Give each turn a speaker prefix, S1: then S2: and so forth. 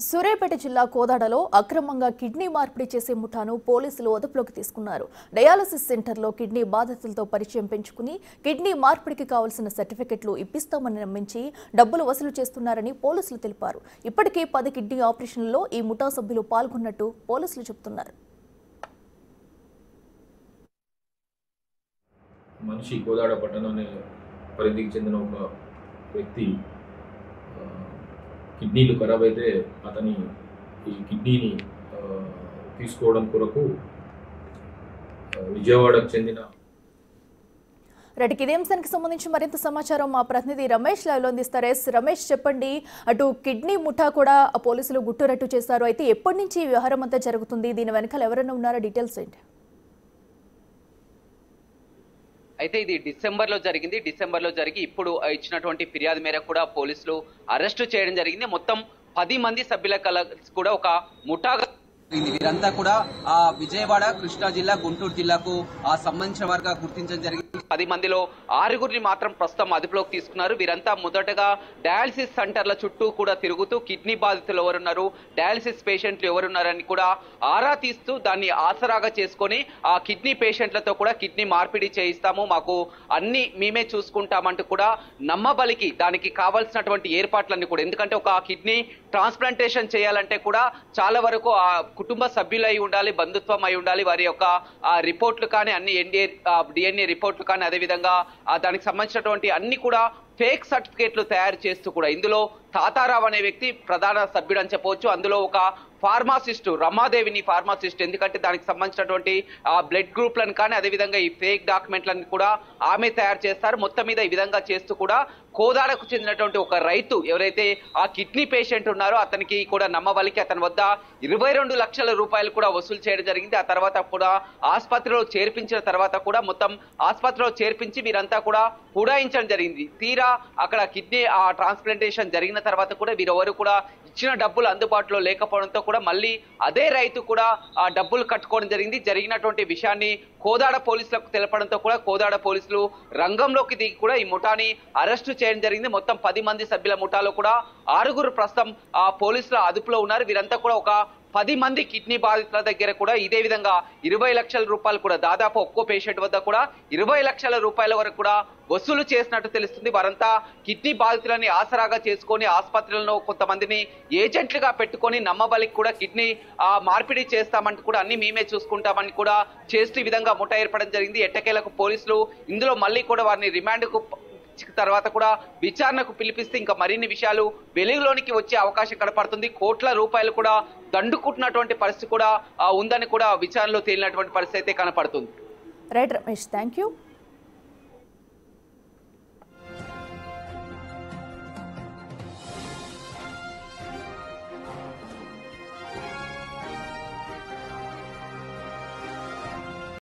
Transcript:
S1: సూర్యాపేట జిల్లా కోదాడలో అక్రమంగా కిడ్నీ మార్పిడి చేసే ముఠాను పోలీసులు అదుపులోకి తీసుకున్నారు. డయాలసిస్ సెంటర్లో కిడ్నీ బాధితులతో పరిచయం పెంచుకుని కిడ్నీ మార్పిడికి కావాల్సిన సర్టిఫికెట్లు ఇప్పిస్తామని నమ్మించి డబ్బులు వసూలు చేస్తున్నారని పోలీసులు తెలిపారు. ఇప్పటికే 10 కిడ్నీ ఆపరేషన్లలో ఈ ముఠా సభ్యులు పాల్గొన్నట్టు పోలీసులు చెబుతున్నారు.
S2: మనిషి కోదాడ పట్టణాన్ని పరిధికి చెందిన ఒక వ్యక్తి కిడ్నీలు ఖరాబ్ అయితే అతని ఈ కిడ్నీని తీసుకోవడం కొరకు విజయవాడకు చెందిన
S1: ఇదే అంశానికి సంబంధించి మరింత సమాచారం మా ప్రతినిధి రమేష్ లైవ్లో అందిస్తారు. రమేష్, చెప్పండి, అటు కిడ్నీ ముఠా కూడా పోలీసులు గుట్టురట్టు చేశారు. అయితే ఎప్పటి నుంచి ఈ వ్యవహారం అంతా జరుగుతుంది? దీని వెనకాల ఎవరైనా ఉన్నారా? డీటెయిల్స్ ఏంటి?
S3: అయితే ఇది డిసెంబర్లో జరిగింది. డిసెంబర్లో జరిగి ఇప్పుడు ఇచ్చినటువంటి ఫిర్యాదు మేరకు కూడా పోలీసులు అరెస్టు చేయడం జరిగింది. మొత్తం 10 మంది సభ్యుల కూడా ఒక ముఠాగా వీరంతా కూడా విజయవాడ, కృష్ణా జిల్లా, గుంటూరు జిల్లాకు సంబంధించిన వారుగా గుర్తించడం జరిగింది. 10 మందిలో 6గురిని మాత్రం ప్రస్తుతం అదుపులోకి తీసుకున్నారు. వీరంతా మొదటగా డయాలసిస్ సెంటర్ల చుట్టూ కూడా తిరుగుతూ కిడ్నీ బాధితులు ఎవరున్నారు, డయాలసిస్ పేషెంట్లు ఎవరున్నారని కూడా ఆరా తీస్తూ దాన్ని ఆసరాగా చేసుకొని ఆ కిడ్నీ పేషెంట్లతో కూడా కిడ్నీ మార్పిడి చేయిస్తాము, మాకు అన్ని మేమే చూసుకుంటామంటూ కూడా నమ్మబలికి దానికి కావాల్సినటువంటి ఏర్పాట్లన్నీ కూడా, ఎందుకంటే ఒక కిడ్నీ ట్రాన్స్ప్లాంటేషన్ చేయాలంటే కూడా చాలా వరకు ఆ కుటుంబ సభ్యులు అయి ఉండాలి, బంధుత్వం అయి ఉండాలి, వారి యొక్క రిపోర్ట్లు కానీ అన్ని డిఎన్ఏ రిపోర్ట్లు కానీ అదేవిధంగా దానికి సంబంధించినటువంటి అన్ని కూడా ఫేక్ సర్టిఫికేట్లు తయారు చేస్తూ కూడా ఇందులో తాతారావు అనే వ్యక్తి ప్రధాన సభ్యుడు అని చెప్పవచ్చు. అందులో ఒక ఫార్మాసిస్టు రమాదేవిని ఫార్మాసిస్ట్, ఎందుకంటే దానికి సంబంధించినటువంటి బ్లడ్ గ్రూప్లను కానీ అదేవిధంగా ఈ ఫేక్ డాక్యుమెంట్లను కూడా ఆమె తయారు చేస్తారు. మొత్తం మీద ఈ విధంగా చేస్తూ కూడా కోదాడకు చెందినటువంటి ఒక రైతు ఎవరైతే ఆ కిడ్నీ పేషెంట్ ఉన్నారో అతనికి కూడా నమ్మవలికి అతని వద్ద 22 లక్షల రూపాయలు కూడా వసూలు చేయడం జరిగింది. ఆ తర్వాత కూడా ఆసుపత్రిలో చేర్పించిన తర్వాత కూడా మొత్తం ఆసుపత్రిలో చేర్పించి వీరంతా కూడా ఉడాయించడం జరిగింది. తీరా అక్కడ కిడ్నీ ట్రాన్స్ప్లాంటేషన్ జరిగిన తర్వాత కూడా వీరెవరు కూడా ఇచ్చిన డబ్బులు అందుబాటులో లేకపోవడంతో కూడా మళ్ళీ అదే రైతు కూడా ఆ డబ్బులు కట్టుకోవడం జరిగింది. జరిగినటువంటి విషయాన్ని కోదాడ పోలీసులకు తెలపడంతో కూడా కోదాడ పోలీసులు రంగంలోకి దిగి కూడా ఈ ముఠాని అరెస్టు చేయడం జరిగింది. మొత్తం 10 మంది సభ్యుల ముఠాలో కూడా 6గురు ప్రస్తుతం పోలీసుల అదుపులో ఉన్నారు. వీరంతా కూడా ఒక 10 మంది కిడ్నీ బాధితుల దగ్గర కూడా ఇదే విధంగా 20 లక్షల రూపాయలు కూడా దాదాపు ఒక్కో పేషెంట్ వద్ద కూడా 20 లక్షల రూపాయల వరకు కూడా వసూలు చేసినట్టు తెలుస్తుంది. వారంతా కిడ్నీ బాధితులని ఆసరాగా చేసుకొని ఆసుపత్రులను కొంతమందిని ఏజెంట్లుగా పెట్టుకొని నమ్మబలికి కూడా కిడ్నీ మార్పిడి చేస్తామంటూ కూడా అన్ని మేమే చూసుకుంటామని కూడా చేస్తూ ఈ విధంగా ముఠా ఏర్పడడం జరిగింది. ఎట్టకేలకు పోలీసులు ఇందులో మళ్ళీ కూడా వారిని రిమాండ్కు తర్వాత కూడా విచారణకు పిలిపిస్తే ఇంకా మరిన్ని విషయాలు వెలుగులోనికి వచ్చే అవకాశం కనపడుతుంది. కోట్ల రూపాయలు కూడా దండుకుంటున్నటువంటి పరిస్థితి కూడా ఉందని కూడా విచారణలో తేలినటువంటి పరిస్థితి అయితే కనపడుతుంది.
S1: Right Ramesh, thank you.